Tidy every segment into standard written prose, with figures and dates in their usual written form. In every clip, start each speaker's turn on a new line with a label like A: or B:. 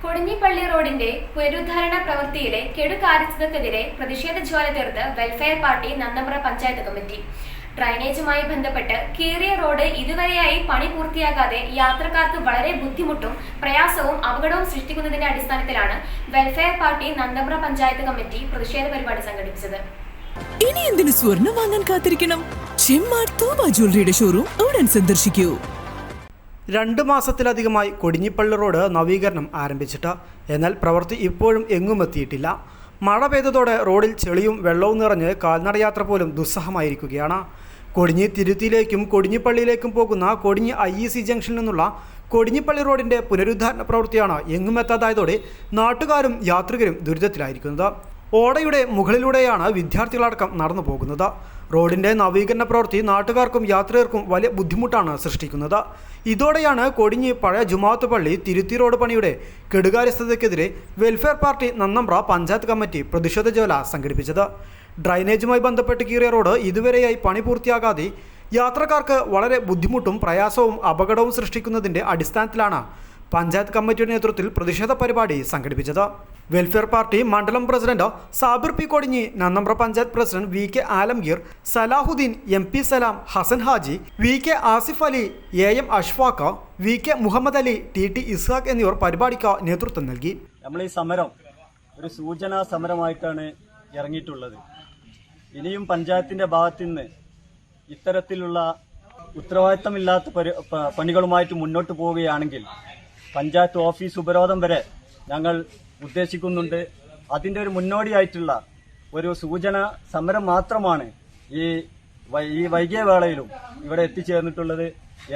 A: കൊടിഞ്ഞിപ്പള്ളി റോഡിന്റെ പുനരുദ്ധാരണ പ്രവൃത്തിയിലെ കെടുകാര്യസ്ഥതയ്ക്കെതിരെ പ്രതിഷേധ ജ്വാല തീർത്ത് Welfare Party Nannambra panchayat committee. ഡ്രൈനേജുമായി ബന്ധപ്പെട്ട് കീറിയ റോഡ് ഇതുവരെയായി പണി പൂർത്തിയാകാതെ യാത്രക്കാർക്ക് വളരെ ബുദ്ധിമുട്ടും പ്രയാസവും അപകടവും സൃഷ്ടിക്കുന്നതിന്റെ അടിസ്ഥാനത്തിലാണ് welfare Party Nannambra panchayat committee പ്രതിഷേധ പരിപാടി സംഘടിപ്പിച്ചത്.
B: ഇനി എന്തിനു സ്വർണം വാങ്ങാൻ കാത്തിരിക്കണം? ചെമ്മാട് തൂബ ജ്വല്ലറിയുടെ ഷോറൂം ഉടൻ സന്ദർശിക്കൂ.
C: 2 മാസത്തിലധികമായി കൊടിഞ്ഞിപ്പള്ളി റോഡ് നവീകരണം ആരംഭിച്ചിട്ട്, എന്നാൽ പ്രവൃത്തി ഇപ്പോഴും എങ്ങും എത്തിയിട്ടില്ല. മഴ പെയ്തതോടെ റോഡിൽ ചെളിയും വെള്ളവും നിറഞ്ഞ് കാൽനടയാത്ര പോലും ദുസ്സഹമായിരിക്കുകയാണ്. കൊടിഞ്ഞി തിരുത്തിയിലേക്കും കൊടിഞ്ഞിപ്പള്ളിയിലേക്കും പോകുന്ന കൊടിഞ്ഞി IEC ജംഗ്ഷനിൽ നിന്നുള്ള കൊടിഞ്ഞിപ്പള്ളി റോഡിൻ്റെ പുനരുദ്ധാരണ പ്രവൃത്തിയാണ് എങ്ങും എത്താതായതോടെ നാട്ടുകാരും യാത്രികരും ദുരിതത്തിലായിരിക്കുന്നത്. ഓടയുടെ മുകളിലൂടെയാണ് വിദ്യാർത്ഥികളടക്കം നടന്നു പോകുന്നത്. റോഡിൻ്റെ നവീകരണ പ്രവൃത്തി നാട്ടുകാർക്കും യാത്രികർക്കും വലിയ ബുദ്ധിമുട്ടാണ് സൃഷ്ടിക്കുന്നത്. ഇതോടെയാണ് കൊടിഞ്ഞി പഴയ ജുമാഅത്ത് പള്ളി തിരുത്തി റോഡ് പണിയുടെ കെടുകാര്യസ്ഥതയ്ക്കെതിരെ Welfare Party Nannambra panchayat committee പ്രതിഷേധ ജ്വാല സംഘടിപ്പിച്ചത്. ഡ്രൈനേജുമായി ബന്ധപ്പെട്ട് കീറിയ റോഡ് ഇതുവരെയായി പണി പൂർത്തിയാകാതെ യാത്രക്കാർക്ക് വളരെ ബുദ്ധിമുട്ടും പ്രയാസവും അപകടവും സൃഷ്ടിക്കുന്നതിൻ്റെ അടിസ്ഥാനത്തിലാണ് പഞ്ചായത്ത് കമ്മിറ്റിയുടെ നേതൃത്വത്തിൽ പ്രതിഷേധ പരിപാടി സംഘടിപ്പിച്ചത്. വെൽഫെയർ പാർട്ടി മണ്ഡലം president Sabir P Kodinhi, Nannambra panchayat president VK Alamgir, Salahuddin, MP Salam, Hasan Haji, VK Asif Ali, AM Ashfaq, VK Muhammad Ali, TT Ishaq എന്നിവർ പരിപാടിക്ക് നേതൃത്വം നൽകി.
D: നമ്മൾ ഈ സമരം ഒരു സൂചനാ സമരമായിട്ടാണ് ഇറങ്ങിയിട്ടുള്ളത്. ഇനിയും പഞ്ചായത്തിന്റെ ഭാഗത്തു നിന്ന് ഇത്തരത്തിലുള്ള ഉത്തരവാദിത്തമില്ലാത്ത പണികളുമായിട്ട് മുന്നോട്ട് പോവുകയാണെങ്കിൽ പഞ്ചായത്ത് ഓഫീസ് ഉപരോധം വരെ ഞങ്ങൾ ഉദ്ദേശിക്കുന്നുണ്ട്. അതിൻ്റെ ഒരു മുന്നോടിയായിട്ടുള്ള ഒരു സൂചന സമരം മാത്രമാണ് ഈ വൈകിയ വേളയിലും ഇവിടെ എത്തിച്ചേർന്നിട്ടുള്ളത്.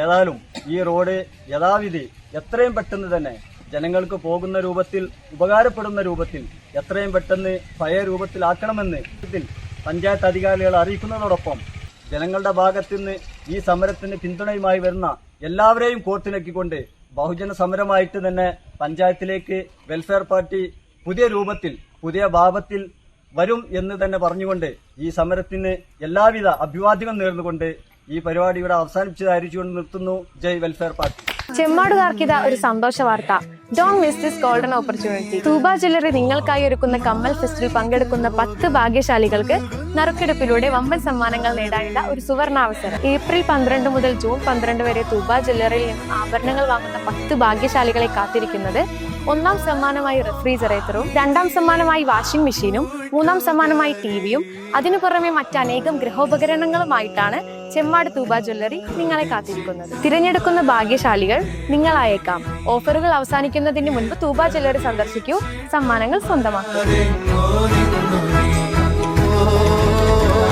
D: ഏതായാലും ഈ റോഡ് യഥാവിധി എത്രയും പെട്ടെന്ന് തന്നെ ജനങ്ങൾക്ക് പോകുന്ന രൂപത്തിൽ, ഉപകാരപ്പെടുന്ന രൂപത്തിൽ എത്രയും പെട്ടെന്ന് പഴയ രൂപത്തിലാക്കണമെന്ന് പഞ്ചായത്ത് അധികാരികളെ അറിയിക്കുന്നതോടൊപ്പം ജനങ്ങളുടെ ഭാഗത്തു നിന്ന് ഈ സമരത്തിന് പിന്തുണയുമായി വരുന്ന എല്ലാവരെയും കോർത്തിണക്കിക്കൊണ്ട് ബഹുജന സമരമായിട്ട് തന്നെ പഞ്ചായത്തിലേക്ക് വെൽഫെയർ പാർട്ടി പുതിയ രൂപത്തിൽ, പുതിയ ഭാവത്തിൽ വരും എന്ന് തന്നെ പറഞ്ഞുകൊണ്ട് ഈ സമരത്തിന് എല്ലാവിധ അഭിവാദ്യങ്ങൾ നേർന്നുകൊണ്ട് ഈ പരിപാടിയുടെ അവസാനിപ്പിച്ചതായിരിച്ചുകൊണ്ട് നിർത്തുന്നു. ജയ് വെൽഫെയർ പാർട്ടി.
E: ചെമ്മാടുകാർക്കിത ഒരു സന്തോഷ വാർത്ത. Don't miss this golden opportunity. Thooba jewellery നിങ്ങൾക്കായി ഒരുക്കുന്ന കമ്മൽ ഫെസ്റ്റിൽ പങ്കെടുക്കുന്ന 10 ഭാഗ്യശാലികൾക്ക് നറുക്കെടുപ്പിലൂടെ വമ്പൻ സമ്മാനങ്ങൾ നേടാനുള്ള ഒരു സുവർണാവസരം. ഏപ്രിൽ 12 മുതൽ ജൂൺ 12 വരെ തൂബ ജ്വല്ലറിയിൽ നിന്ന് ആഭരണങ്ങൾ വാങ്ങുന്ന 10 ഭാഗ്യശാലികളെ കാത്തിരിക്കുന്നത് 1ാം സമ്മാനമായി റെഫ്രിജറേറ്ററും, 2ാം സമ്മാനമായി വാഷിംഗ് മെഷീനും, 3ാം സമ്മാനമായി TV-യും, അതിനു പുറമെ മറ്റനേകം ഗൃഹോപകരണങ്ങളുമായിട്ടാണ് ചെമ്മാട് തൂബ ജ്വല്ലറി നിങ്ങളെ കാത്തിരിക്കുന്നത്. തിരഞ്ഞെടുക്കുന്ന ഭാഗ്യശാലികൾ നിങ്ങളായേക്കാം. ഓഫറുകൾ അവസാനിക്കുന്നതിന് മുൻപ് തൂബ ജ്വല്ലറി സന്ദർശിക്കൂ, സമ്മാനങ്ങൾ സ്വന്തമാക്കൂ.